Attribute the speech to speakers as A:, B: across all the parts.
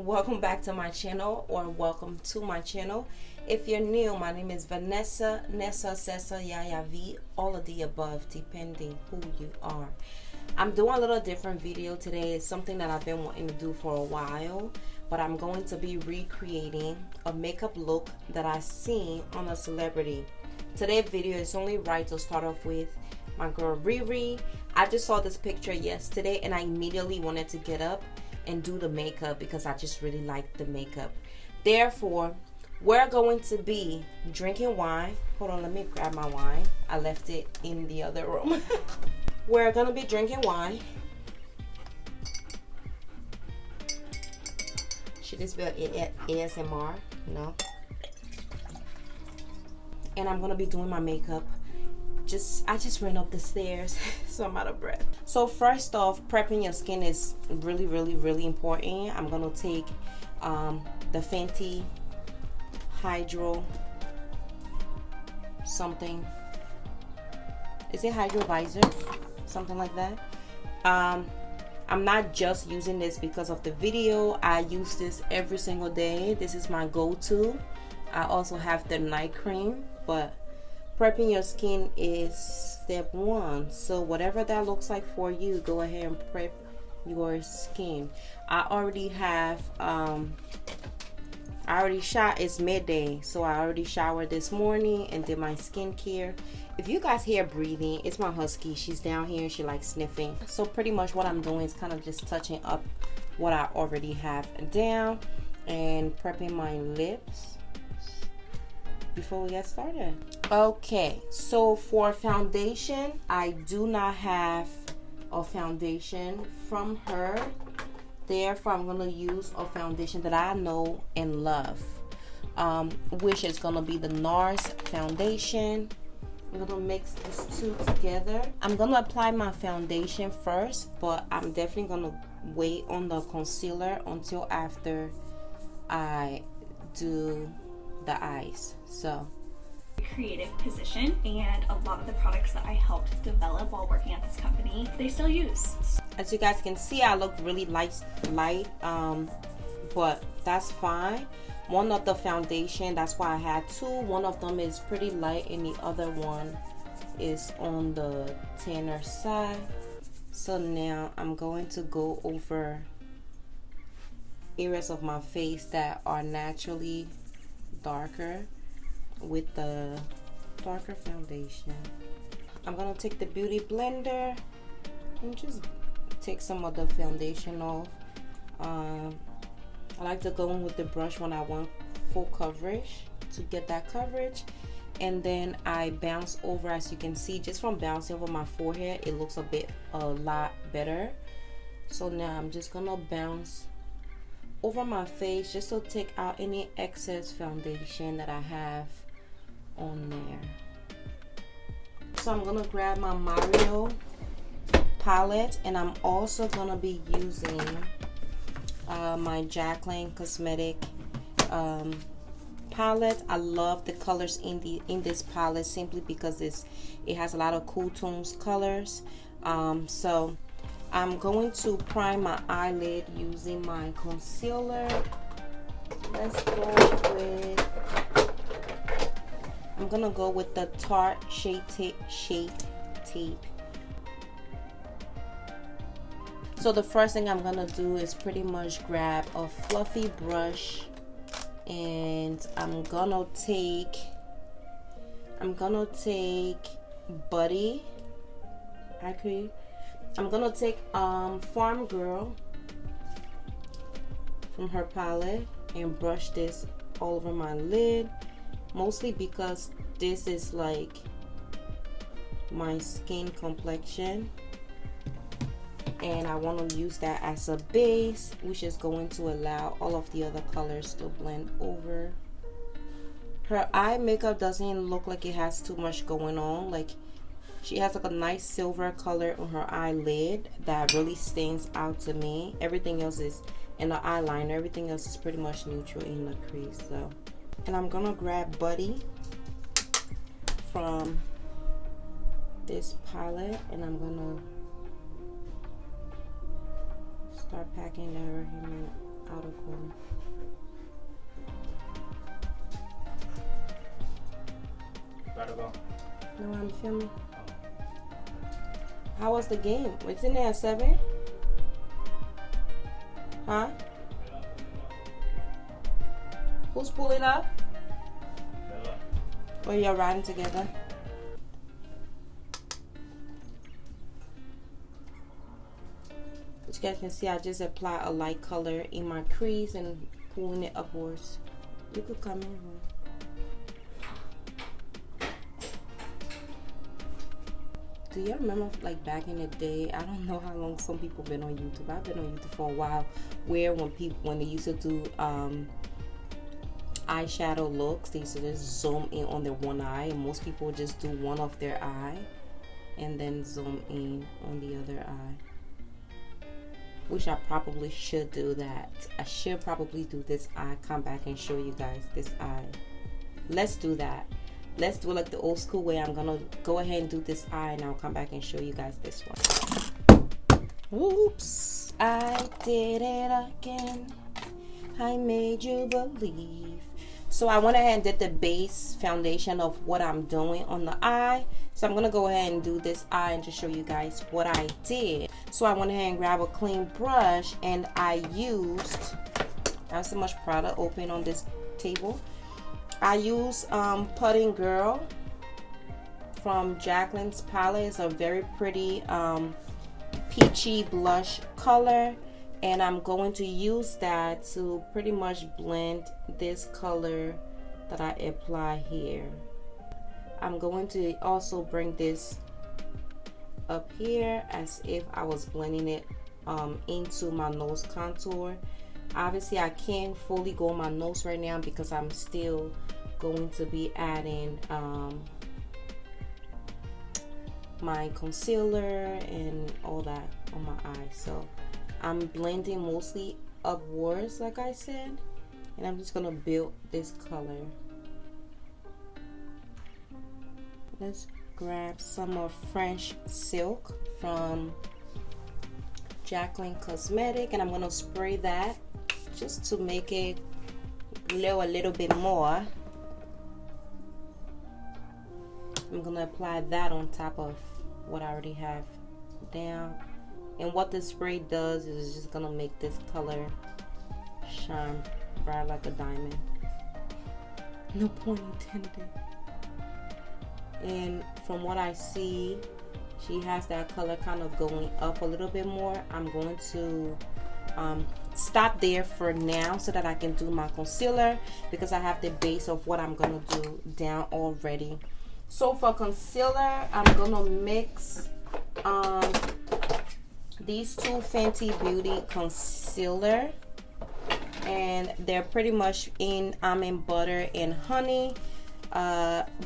A: Welcome back to my channel, or welcome to my channel. If you're new, my name is Vanessa, Nessa, Sessa, Yaya, V, all of the above, depending who you are. I'm doing a little different video today. It's something that I've been wanting to do for a while, but I'm going to be recreating a makeup look that I seen on a celebrity. Today's video is only right to start off with my girl Riri. I just saw this picture yesterday and I immediately wanted to get up and do the makeup because I just really like the makeup. Therefore, we're going to be drinking wine. Hold on, let me grab my wine. I left it in the other room. We're gonna be drinking wine. Should this be ASMR? No. And I'm gonna be doing my makeup. I just ran up the stairs, so I'm out of breath. So first off, prepping your skin is really important. I'm gonna take the Fenty Hydro something. Is it Hydro Visor? Something like that. I'm not just using this because of the video. I use this every single day. This is my go-to. I also have the night cream, but prepping your skin is step one. So whatever that looks like for you, go ahead and prep your skin. I already have it's midday, so I already showered this morning and did my skincare. If you guys hear breathing, it's my husky. She's down here, she likes sniffing. So pretty much what I'm doing is kind of just touching up what I already have down and prepping my lips before we get started. Okay, so for foundation, I do not have a foundation from her. Therefore, I'm gonna use a foundation that I know and love, which is gonna be the NARS foundation. I'm gonna mix these two together. I'm gonna apply my foundation first, but I'm definitely gonna wait on the concealer until after I do the eyes. So
B: creative position, and a lot of the products that I helped develop while working at this company, they still use.
A: As you guys can see, I look really light, but that's fine. One of the foundation, that's why I had two. One of them is pretty light and the other one is on the tanner side. So now I'm going to go over areas of my face that are naturally darker with the darker foundation. I'm gonna take the beauty blender and just take some of the foundation off. I like to go in with the brush when I want full coverage to get that coverage, and then I bounce over. As you can see, just from bouncing over my forehead, it looks a lot better. So now I'm just gonna bounce over my face just to take out any excess foundation that I have on there. So I'm gonna grab my Mario palette, and I'm also gonna be using my Jacqueline Cosmetic palette. I love the colors in this palette simply because it has a lot of cool tones colors. So I'm going to prime my eyelid using my concealer. I'm gonna go with the Tarte Shape Tape. So the first thing I'm gonna do is pretty much grab a fluffy brush, and I'm gonna take Buddy. I'm gonna take Farm Girl from her palette and brush this all over my lid, mostly because this is like my skin complexion and I want to use that as a base, which is going to allow all of the other colors to blend over. Her eye makeup doesn't look like it has too much going on. Like, she has like a nice silver color on her eyelid that really stands out to me. Everything else is in the eyeliner. Everything else is pretty much neutral in the crease. So, and I'm gonna grab Buddy from this palette, and I'm gonna start packing that right here in my outer corner.
C: Gotta go.
A: No, I'm filming. How was the game? It's in there at 7? Huh? Who's pulling up? Oh, you're riding together. As you guys can see, I just apply a light color in my crease and pulling it upwards. You could come in. Do you remember, like, back in the day? I don't know how long some people been on YouTube. I've been on YouTube for a while. Where when they used to do eyeshadow looks, they used to just zoom in on their one eye, and most people would just do one of their eye and then zoom in on the other eye. Which I probably should do that. I should probably do this eye, come back and show you guys this eye. Let's do that. Let's do it like the old school way. I'm gonna go ahead and do this eye, and I'll come back and show you guys this one. Oops, I did it again. I made you believe. So I went ahead and did the base foundation of what I'm doing on the eye. So I'm gonna go ahead and do this eye and just show you guys what I did. So I went ahead and grabbed a clean brush, and I have so much product open on this table. I use Pudding Girl from Jacqueline's palette. It's a very pretty peachy blush color, and I'm going to use that to pretty much blend this color that I apply here. I'm going to also bring this up here as if I was blending it into my nose contour. Obviously I can't fully go on my nose right now because I'm still going to be adding my concealer and all that on my eyes. So I'm blending mostly upwards, like I said, and I'm just gonna build this color. Let's grab some of French Silk from Jacqueline Cosmetic, and I'm gonna spray that just to make it glow a little bit more. I'm gonna apply that on top of what I already have down, and what the spray does is just gonna make this color shine bright like a diamond. No pun intended. And from what I see, she has that color kind of going up a little bit more. I'm going to stop there for now so that I can do my concealer, because I have the base of what I'm gonna do down already. So for concealer, I'm gonna mix these two Fenty Beauty concealer, and they're pretty much in almond butter and honey.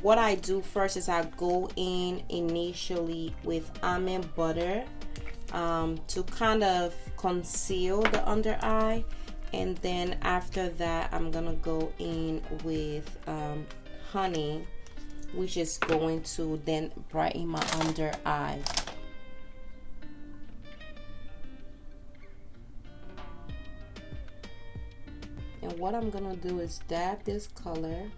A: What I do first is I go in initially with almond butter to kind of conceal the under eye, and then after that I'm gonna go in with honey, which is going to then brighten my under eye. And what I'm gonna do is dab this color,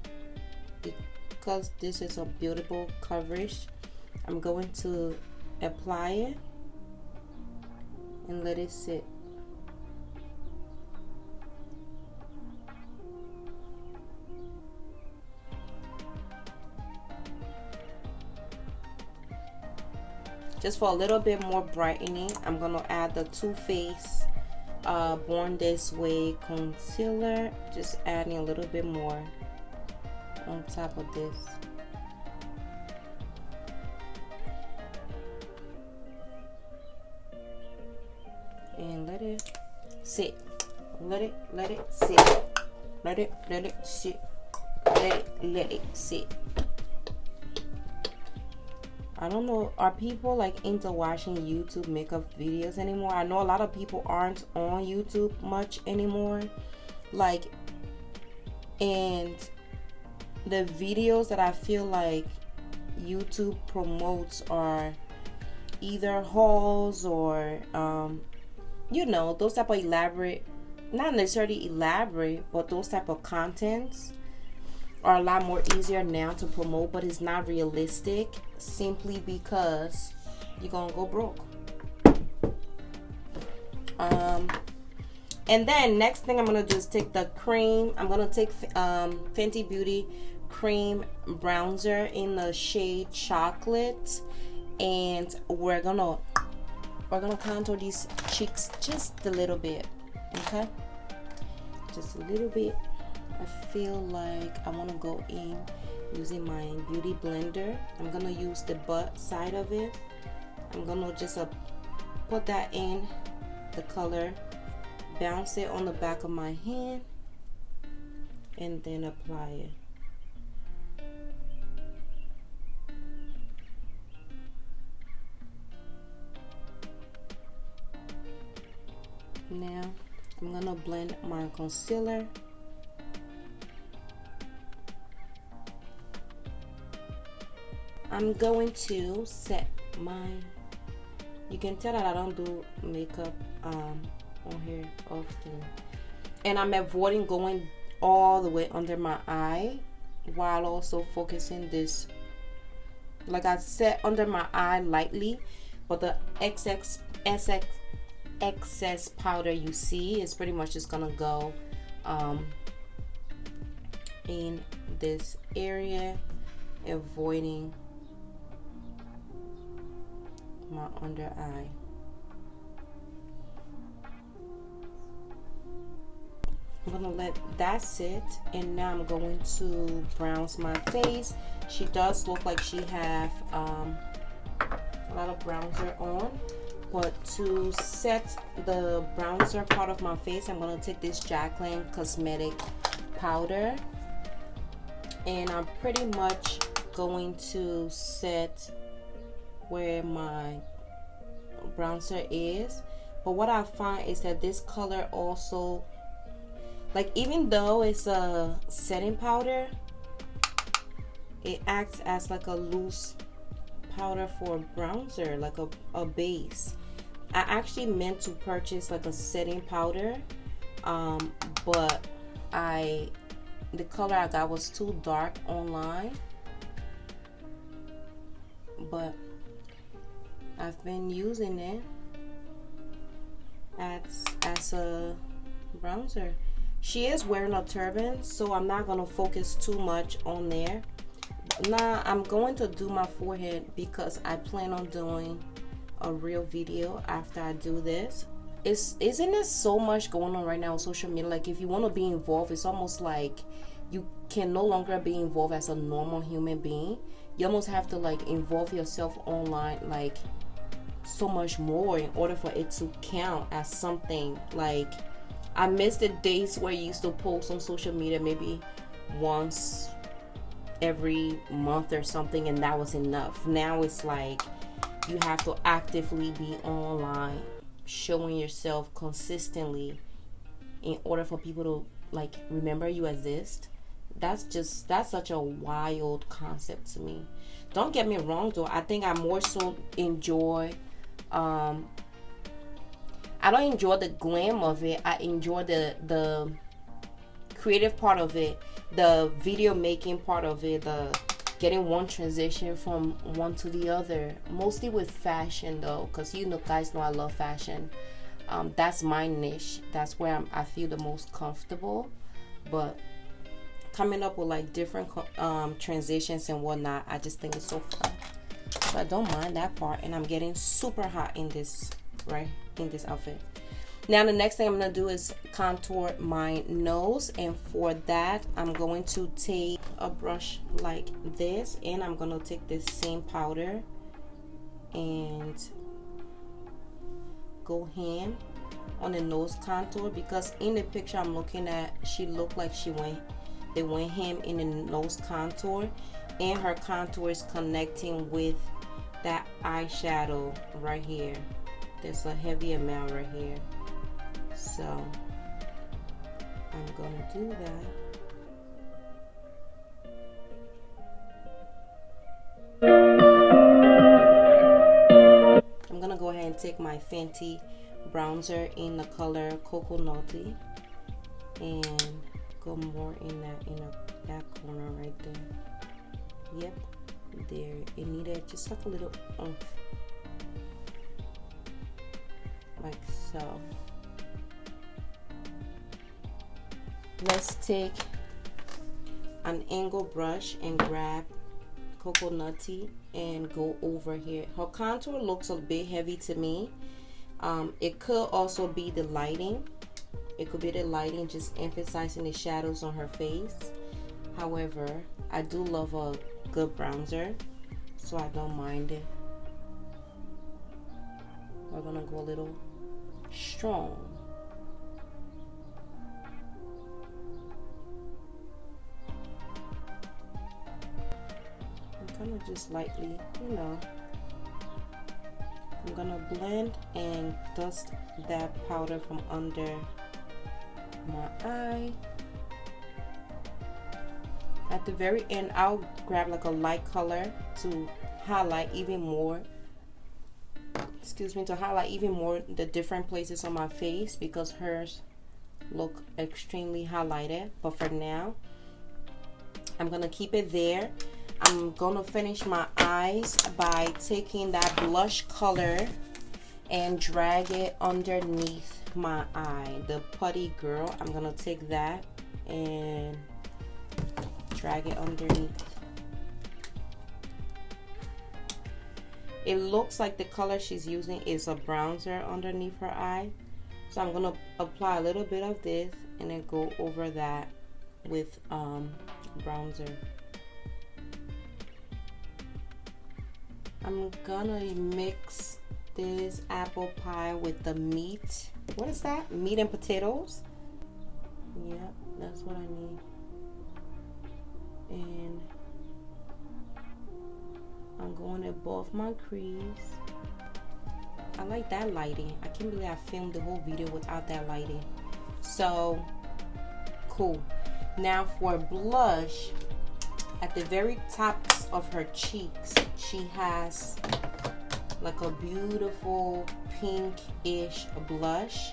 A: because this is a beautiful coverage. I'm going to apply it and let it sit. Just for a little bit more brightening, I'm gonna add the Too Faced Born This Way concealer, just adding a little bit more on top of this. And let it sit. Let it sit. Let it sit. Let it sit. I don't know, are people like into watching YouTube makeup videos anymore? I know a lot of people aren't on YouTube much anymore. Like, and the videos that I feel like YouTube promotes are either hauls or you know, those type of elaborate not necessarily elaborate, but those type of contents are a lot more easier now to promote, but it's not realistic simply because you're gonna go broke. And then next thing I'm gonna do is take the cream. I'm gonna take Fenty Beauty cream bronzer in the shade chocolate, and we're gonna contour these cheeks just a little bit. Okay, just a little bit. I feel like I want to go in using my beauty blender. I'm gonna use the butt side of it. I'm gonna just put that in the color, bounce it on the back of my hand, and then apply it. Now I'm gonna blend my concealer. I'm going to set my, you can tell that I don't do makeup on here often, and I'm avoiding going all the way under my eye while also focusing this, like I set under my eye lightly, but the excess powder you see is pretty much just gonna go in this area, avoiding my under eye. I'm gonna let that sit, and now I'm going to bronze my face. She does look like she have a lot of bronzer on, but to set the bronzer part of my face, I'm gonna take this Jaclyn Cosmetic powder, and I'm pretty much going to set where my bronzer is. But what I find is that this color also, like, even though it's a setting powder, it acts as like a loose powder for bronzer, like a base. I actually meant to purchase like a setting powder, but the color I got was too dark online, but I've been using it as a bronzer. She is wearing a turban, so I'm not gonna focus too much on there. Now I'm going to do my forehead because I plan on doing a real video after I do this. Isn't there so much going on right now on social media? Like, if you want to be involved, it's almost like you can no longer be involved as a normal human being. You almost have to like involve yourself online like so much more in order for it to count as something. Like, I miss the days where you used to post on social media maybe once every month or something, and that was enough. Now it's like you have to actively be online, showing yourself consistently in order for people to like remember you exist. That's such a wild concept to me. Don't get me wrong though, I think I more so enjoy I don't enjoy the glam of it. I enjoy the creative part of it, the video making part of it, the getting one transition from one to the other. Mostly with fashion though, because you know, guys know I love fashion. That's my niche. That's where I feel the most comfortable. But coming up with like different transitions and whatnot, I just think it's so fun. So I don't mind that part, and I'm getting super hot in this outfit. Now the next thing I'm gonna do is contour my nose, and for that I'm going to take a brush like this, and I'm gonna take this same powder and go ham on the nose contour, because in the picture I'm looking at, she looked like they went ham in the nose contour, and her contour is connecting with that eyeshadow right here. There's a heavy amount right here, so I'm gonna do that. I'm gonna go ahead and take my Fenty bronzer in the color Coconutty. and go more in that corner right there. Yep, there. It needed just like a little oomph, like so. Let's take an angle brush and grab Coconutty and go over here. Her contour looks a bit heavy to me. It could also be the lighting. It could be the lighting just emphasizing the shadows on her face. However, I do love a good bronzer, so I don't mind it. We're gonna go a little strong. Kind of just lightly, you know. I'm gonna blend and dust that powder from under my eye. At the very end, I'll grab like a light color to highlight even more. Excuse me, to highlight even more the different places on my face, because hers look extremely highlighted. But for now, I'm gonna keep it there. I'm gonna finish my eyes by taking that blush color and drag it underneath my eye. The Putty Girl, I'm gonna take that and drag it underneath. It looks like the color she's using is a bronzer underneath her eye. So I'm gonna apply a little bit of this and then go over that with bronzer. I'm gonna mix this apple pie with the meat. What is that? Meat and potatoes? Yep, that's what I need. And I'm going above my crease. I like that lighting. I can't believe I filmed the whole video without that lighting. So cool. Now for blush, at the very tops of her cheeks, she has like a beautiful pink-ish blush.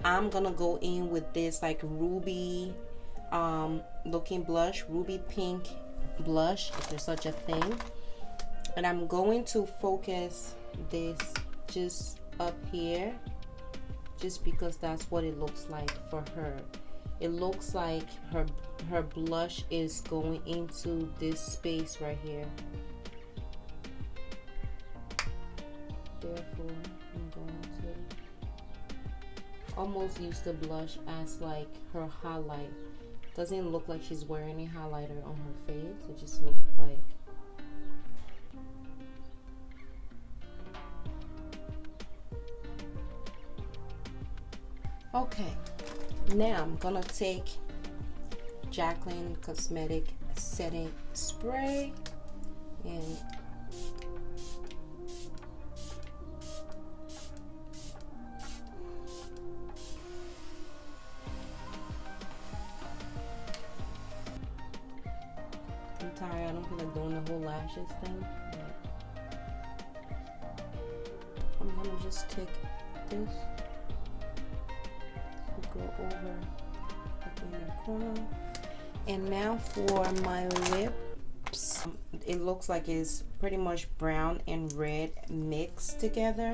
A: I'm gonna go in with this like ruby looking blush, ruby pink blush, if there's such a thing. And I'm going to focus this just up here, just because that's what it looks like for her. It looks like her blush is going into this space right here. Therefore, I'm going to almost use the blush as like her highlight. Doesn't look like she's wearing any highlighter on her face. It just looks like. Okay. Now I'm gonna take Jaclyn Cosmetic setting spray and I'm tired. I don't feel like doing the whole lashes thing, but I'm gonna just take this. Go over the inner corner. And now for my lips, it looks like it's pretty much brown and red mixed together.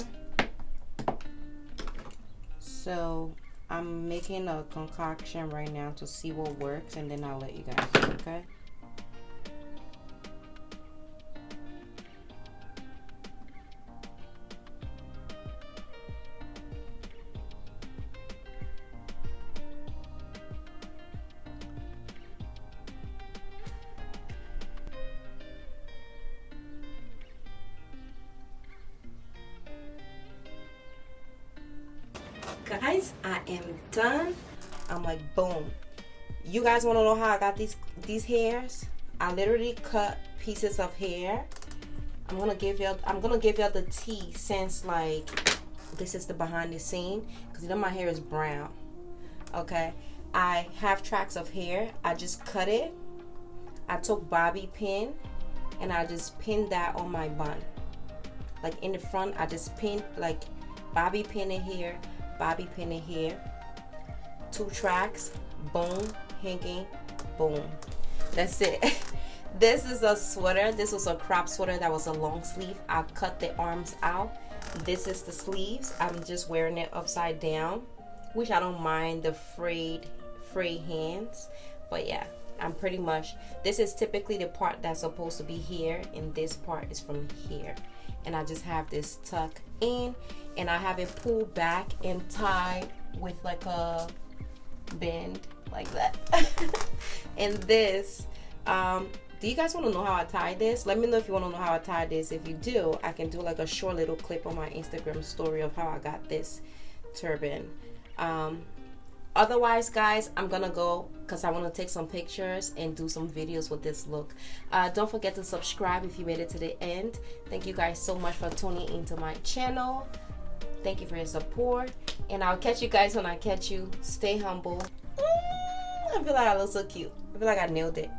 A: So I'm making a concoction right now to see what works, and then I'll let you guys know, okay? Guys, I am done. I'm like, boom. You guys want to know how I got these hairs? I literally cut pieces of hair. I'm gonna give y'all the tea, since like this is the behind the scene, because you know my hair is brown. Okay, I have tracts of hair. I just cut it. I took bobby pin and I just pinned that on my bun. Like in the front, I just pinned, like bobby pin in here, bobby pin in here, 2 tracks, boom, hanging, boom. That's it. This is a sweater. This was a crop sweater that was a long sleeve. I cut the arms out. This is the sleeves. I'm just wearing it upside down, which I don't mind the frayed hands. But yeah, I'm pretty much, this is typically the part that's supposed to be here, and this part is from here. And I just have this tucked in, and I have it pulled back and tied with like a band like that. And this, do you guys want to know how I tied this? Let me know if you want to know how I tied this. If you do, I can do like a short little clip on my Instagram story of how I got this turban. Otherwise, guys, I'm gonna go because I want to take some pictures and do some videos with this look. Don't forget to subscribe if you made it to the end. Thank you guys so much for tuning into my channel. Thank you for your support, and I'll catch you guys when I catch you. Stay humble. I feel like I look so cute. I feel like I nailed it.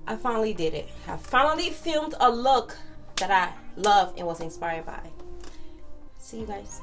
A: I finally did it. I finally filmed a look that I love and was inspired by. See you guys.